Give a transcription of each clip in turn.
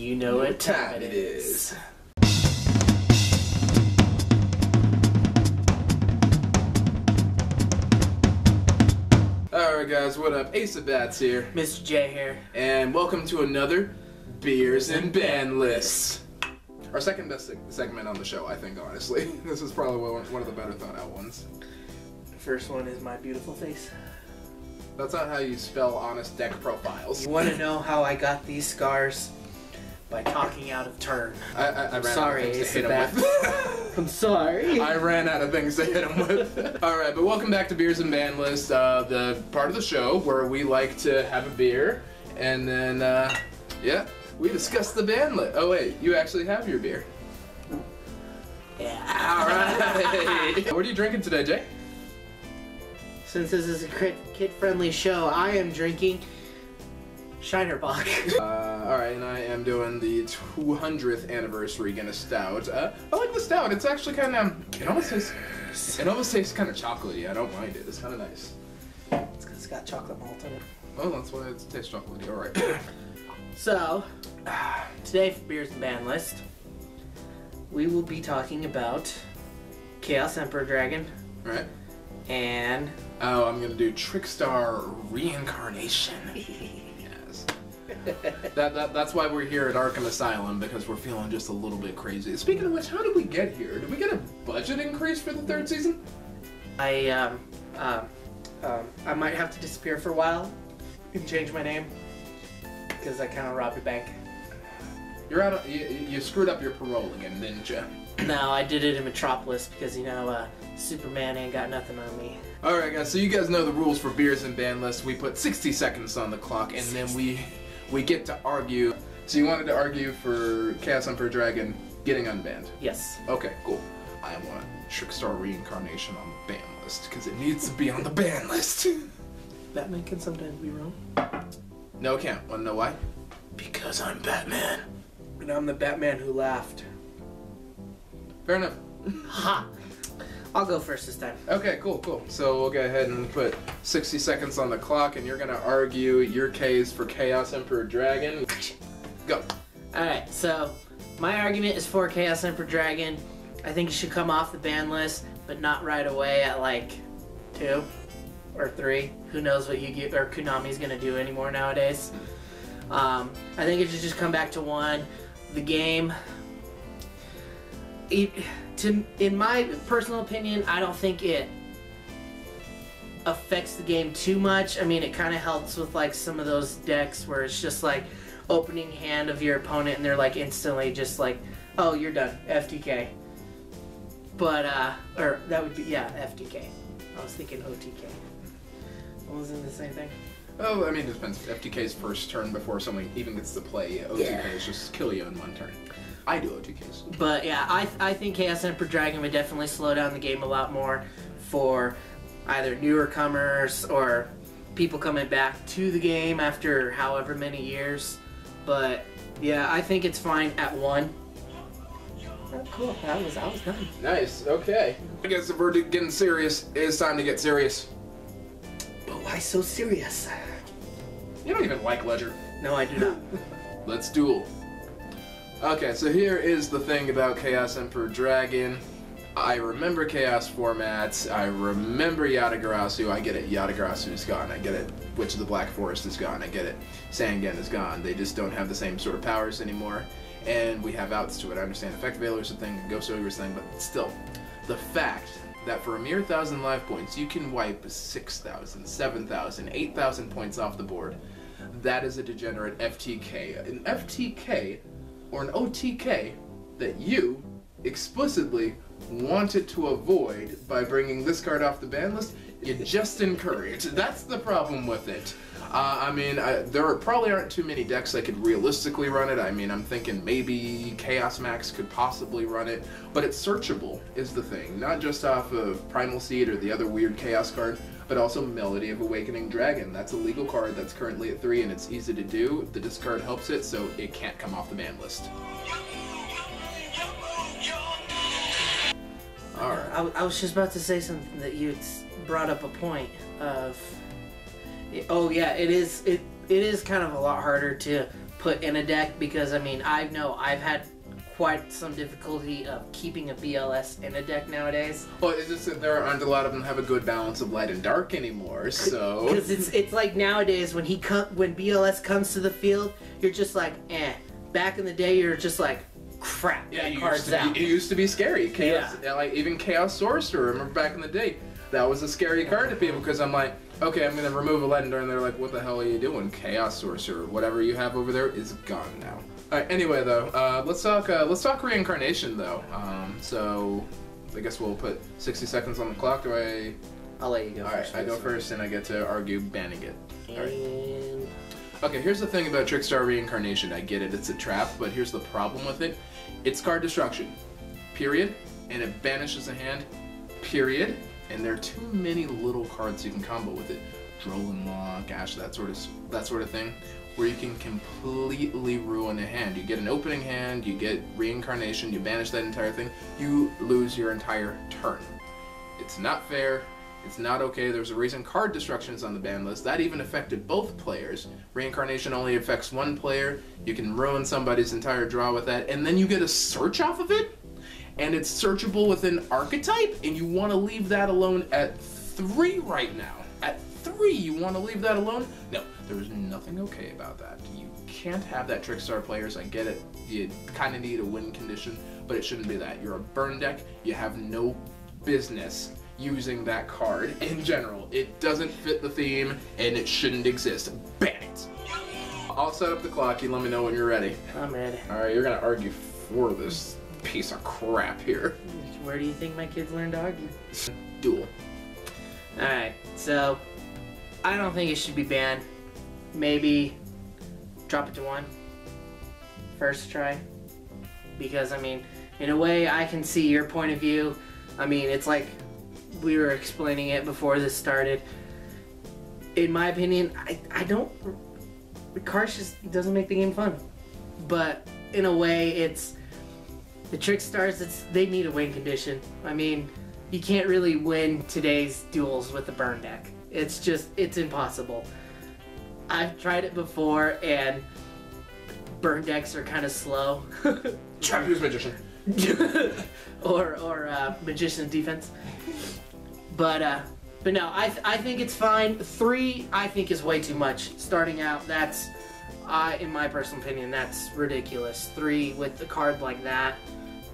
You know what time it is. Alright guys, what up? Ace of Bats here. Mr. J here. And welcome to another Beers and Banlists. Our second best segment on the show, I think, honestly. This is probably one of the better thought out ones. The first one is my beautiful face. That's not how you spell honest deck profiles. You want to know how I got these scars? By talking out of turn. I ran sorry, out of things to hit him with. I'm sorry. I ran out of things to hit him with. Alright, but welcome back to Beers and Banlists, the part of the show where we like to have a beer, and then, yeah, we discuss the band list. Oh wait, you actually have your beer. Yeah. Alright. What are you drinking today, Jay? Since this is a kid-friendly show, I am drinking Shinerbach. Alright, and I am doing the 200th anniversary Guinness Stout. I like the stout. It's actually kind of, it almost tastes kind of chocolatey. I don't mind it. It's kind of nice. It's because it's got chocolate malt in it. Oh, that's why it tastes chocolatey. Alright. So, today for Beers and Band List, we will be talking about Chaos Emperor Dragon. Right. And... oh, I'm gonna do Trickstar Reincarnation. Yes. That's why we're here at Arkham Asylum, because we're feeling just a little bit crazy. Speaking of which, how did we get here? Did we get a budget increase for the third season? I might have to disappear for a while and change my name, because I kind of robbed a bank. You're out. You screwed up your parole again, didn't you? No, I did it in Metropolis because, you know, Superman ain't got nothing on me. Alright guys, so you guys know the rules for Beers and Band Lists. We put 60 seconds on the clock, and then we get to argue. So you wanted to argue for Chaos Emperor Dragon getting unbanned? Yes. Okay, cool. I want Trickstar Reincarnation on the ban list, because it needs to be on the ban list. Batman can sometimes be wrong. No, it can't. Wanna know why? Because I'm Batman. And I'm the Batman who laughed. Fair enough. Ha! I'll go first this time. Okay, cool. So we'll go ahead and put 60 seconds on the clock, and you're gonna argue your case for Chaos Emperor Dragon. Go. Alright, so my argument is for Chaos Emperor Dragon. I think it should come off the ban list, but not right away at like 2 or 3. Who knows what Konami's gonna do anymore nowadays. I think it should just come back to 1. The game, in my personal opinion, I don't think it affects the game too much. I mean, it kind of helps with like some of those decks where it's just like opening hand of your opponent and they're like instantly just like, oh, you're done, FTK. But, or that would be, yeah, FTK. I was thinking OTK. Wasn't the same thing? Oh, I mean, it depends. FTK's first turn before someone even gets to play. OTKs just kill you in 1 turn. I do OTKs. But yeah, I think Chaos Emperor Dragon would definitely slow down the game a lot more for either newer comers or people coming back to the game after however many years. But yeah, I think it's fine at 1. Oh, cool. I was done. Nice. Okay. I guess if we're getting serious, it's time to get serious. But why so serious? You don't even like Ledger. No, I do not. Let's duel. Okay, so here is the thing about Chaos Emperor Dragon. I remember Chaos formats. I remember Yatagarasu. I get it. Yatagarasu's gone. I get it. Witch of the Black Forest is gone. I get it. Sangan is gone. They just don't have the same sort of powers anymore. And we have outs to it. I understand Effect Veiler's a thing, Ghost Ogre's a thing, but still, the fact that for a mere 1,000 life points, you can wipe 6,000, 7,000, 8,000 points off the board. That is a degenerate FTK. An FTK, or an OTK, that you explicitly wanted to avoid by bringing this card off the ban list, you just encouraged. That's the problem with it. I mean, there probably aren't too many decks that could realistically run it. I mean, I'm thinking maybe Chaos Max could possibly run it, but it's searchable is the thing. Not just off of Primal Seed or the other weird Chaos card, but also Melody of Awakening Dragon. That's a legal card that's currently at 3, and it's easy to do. The discard helps it, so it can't come off the ban list. Alright. I was just about to say something that you brought up a point of... Oh yeah, it is kind of a lot harder to put in a deck, because I mean, I know I've had quite some difficulty of keeping a BLS in a deck nowadays. Well, it's just that there aren't a lot of them have a good balance of light and dark anymore, so... Because it's like nowadays, when BLS comes to the field, you're just like, eh. Back in the day, you're just like, crap, yeah, that card's out. It used to be scary. Chaos, yeah. Like, even Chaos Sorcerer, remember back in the day, that was a scary card to people, because I'm like, okay, I'm going to remove a legendary, and they're like, what the hell are you doing? Chaos Sorcerer, whatever you have over there is gone now. Alright, anyway though, let's talk Reincarnation though. So I guess we'll put 60 seconds on the clock. I'll let you go first. Alright, I go first and I get to argue banning it. And... Okay, here's the thing about Trickstar Reincarnation. I get it, it's a trap, but here's the problem with it. It's card destruction, period, and it banishes a hand, period, and there are too many little cards you can combo with it. Droll Lock, Ash, that sort of thing, where you can completely ruin a hand. You get an opening hand, you get Reincarnation, you banish that entire thing, you lose your entire turn. It's not fair, it's not okay. There's a reason card destruction is on the ban list. That even affected both players. Reincarnation only affects one player, you can ruin somebody's entire draw with that, and then you get a search off of it, and it's searchable with an archetype, and you want to leave that alone at 3 right now. At 3, you want to leave that alone? No, there is nothing okay about that. You can't have that Trickstar players. I get it. You kind of need a win condition, but it shouldn't be that. You're a burn deck. You have no business using that card in general. It doesn't fit the theme, and it shouldn't exist. Ban it. I'll set up the clock. You let me know when you're ready. I'm ready. All right, you're gonna argue for this piece of crap here. Where do you think my kids learn to argue? Duel. Alright, so I don't think it should be banned. Maybe drop it to 1 first try, because I mean, in a way I can see your point of view. I mean, it's like we were explaining it before this started. In my opinion, I don't, the cards just doesn't make the game fun. But in a way, it's the Trickstars, they need a win condition. I mean, you can't really win today's duels with the burn deck. It's impossible. I've tried it before, and burn decks are kind of slow. Use Magician. or Magician defense. But no, I think it's fine. 3, I think, is way too much. Starting out, that's, in my personal opinion, that's ridiculous. 3 with a card like that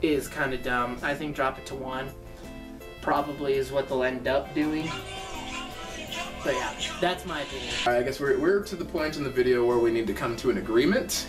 is kind of dumb. I think drop it to 1 probably is what they'll end up doing. But yeah, that's my opinion. I guess we're to the point in the video where we need to come to an agreement.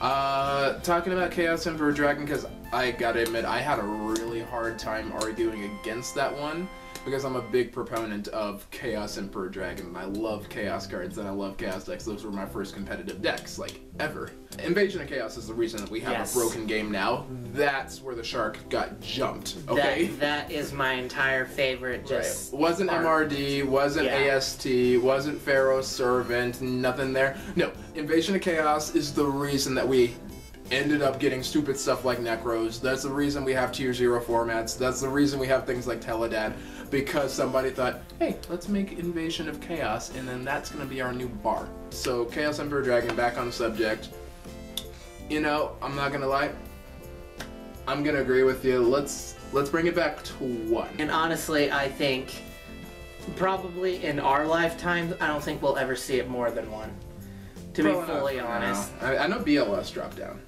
Talking about Chaos Emperor Dragon, because I gotta admit, I had a really hard time arguing against that one, because I'm a big proponent of Chaos Emperor Dragon, and I love Chaos cards, and I love Chaos decks. Those were my first competitive decks, like, ever. Invasion of Chaos is the reason that we have a broken game now. That's where the shark got jumped, okay? That is my entire favorite, just... Right. Wasn't MRD, wasn't AST, wasn't Pharaoh's Servant, nothing there. No, Invasion of Chaos is the reason that we ended up getting stupid stuff like Necros. That's the reason we have Tier 0 formats. That's the reason we have things like Teledad. Because somebody thought, hey, let's make Invasion of Chaos, and then that's going to be our new bar. So, Chaos Emperor Dragon, back on the subject. You know, I'm not going to lie. I'm going to agree with you. Let's bring it back to 1. And honestly, I think probably in our lifetime, I don't think we'll ever see it more than 1. To be fully honest. I know BLS dropped down.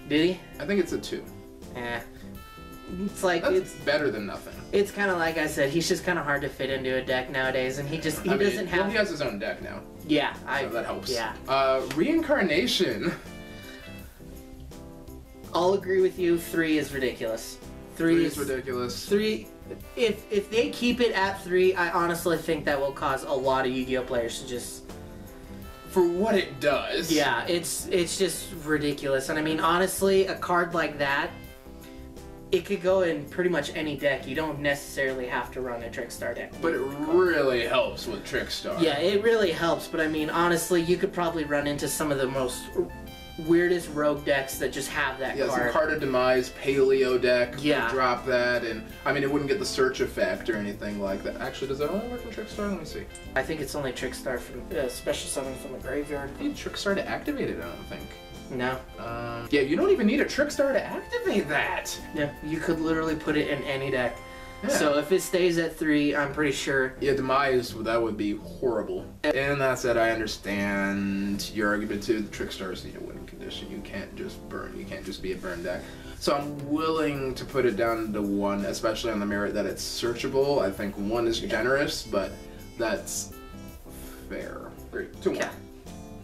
Did he? I think it's a 2. Eh. It's like it's better than nothing. It's kind of like I said. He's just kind of hard to fit into a deck nowadays, and he doesn't have. Well, he has his own deck now. Yeah, so that helps. Yeah. Reincarnation. I'll agree with you. 3 is ridiculous. 3 is ridiculous. 3. If they keep it at 3, I honestly think that will cause a lot of Yu-Gi-Oh players to just. For what it does. Yeah, it's just ridiculous, and I mean honestly, a card like that. It could go in pretty much any deck. You don't necessarily have to run a Trickstar deck. But it really helps with Trickstar. Yeah, it really helps. But I mean, honestly, you could probably run into some of the most weirdest rogue decks that just have that Yeah, card. some Card of Demise, Paleo deck. Yeah. Drop that, and I mean, it wouldn't get the search effect or anything like that. Actually, does that only work in Trickstar? Let me see. I think it's only Trickstar from special summon from the graveyard. You need Trickstar to activate it, I don't think. No. Yeah, you don't even need a Trickstar to activate that. Yeah, you could literally put it in any deck. Yeah. So if it stays at 3, I'm pretty sure. Yeah, Demise, that would be horrible. And that said, I understand your argument too. The Trickstars need a win condition. You can't just burn. You can't just be a burn deck. So I'm willing to put it down to 1, especially on the merit that it's searchable. I think 1 is generous, but that's fair. Great. 2 more. Yeah.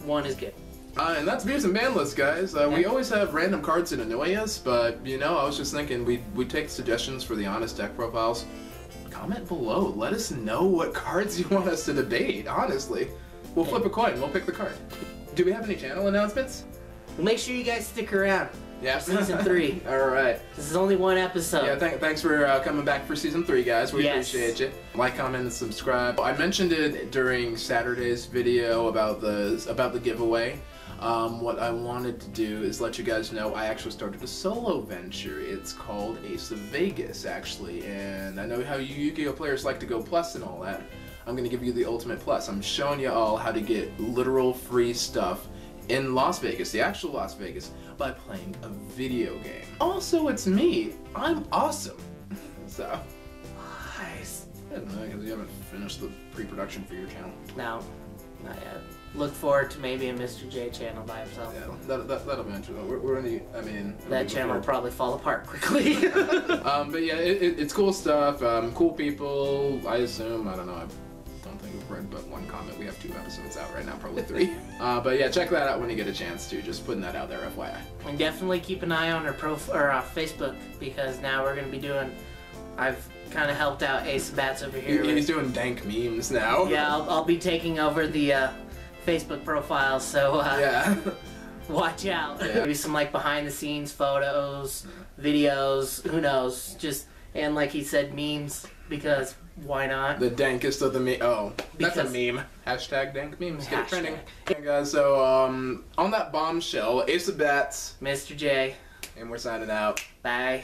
1 is good. And that's Amused and Banlists, guys. We always have random cards that annoy us, but, you know, I was just thinking we'd take suggestions for the honest deck profiles. Comment below. Let us know what cards you want us to debate, honestly. We'll flip a coin. We'll pick the card. Do we have any channel announcements? Well, make sure you guys stick around. Yeah. Season 3. Alright. This is only 1 episode. Yeah, thanks for coming back for Season 3, guys. We Yes. appreciate you. Like, comment, and subscribe. I mentioned it during Saturday's video about the giveaway. What I wanted to do is let you guys know I actually started a solo venture. It's called Ace of Vegas, actually, and I know how you Yu-Gi-Oh players like to go plus and all that. I'm going to give you the ultimate plus. I'm showing you all how to get literal free stuff in Las Vegas, the actual Las Vegas, by playing a video game. Also, it's me. I'm awesome. So, Nice. I don't know, because you haven't finished the pre-production for your channel. No, not yet. Look forward to maybe a Mr. J channel by himself. Yeah, that'll eventually. We're only, I mean... That channel will probably fall apart quickly. But yeah, it's cool stuff, cool people, I assume, I don't know, I don't think we've read but 1 comment. We have 2 episodes out right now, probably 3. But yeah, check that out when you get a chance to, just putting that out there, FYI. And definitely keep an eye on our Facebook, because now we're going to be doing... I've kind of helped out Ace of Bats over here. He's doing dank memes now. Yeah, I'll be taking over the Facebook profile, so yeah. watch out. Yeah. Maybe some like behind the scenes photos, videos, who knows, just, and like he said, memes, because why not? The dankest of the meme. Oh, that's a Because- meme. Hashtag dank memes. Get it Hashtag. trending. Okay, guys, so on that bombshell, Ace of Bats, Mr. J, and we're signing out. bye.